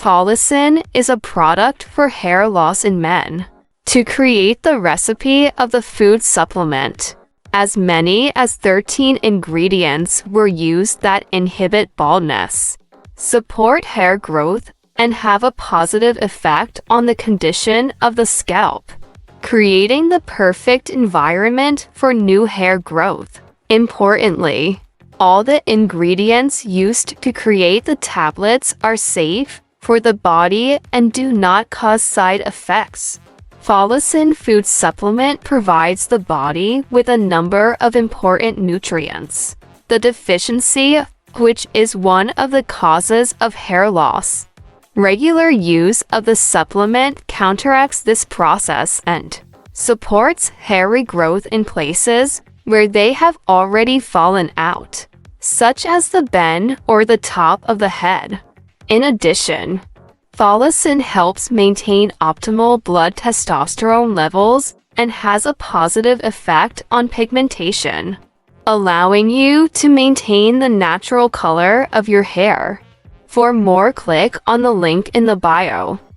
Folisin is a product for hair loss in men. To create the recipe of the food supplement, as many as 13 ingredients were used that inhibit baldness, support hair growth, and have a positive effect on the condition of the scalp, creating the perfect environment for new hair growth. Importantly, all the ingredients used to create the tablets are safe for the body and do not cause side effects. Folisin food supplement provides the body with a number of important nutrients. The deficiency, which is one of the causes of hair loss. Regular use of the supplement counteracts this process and supports hair regrowth in places where they have already fallen out, such as the bend or the top of the head. In addition, Folisin helps maintain optimal blood testosterone levels and has a positive effect on pigmentation, allowing you to maintain the natural color of your hair. For more, click on the link in the bio.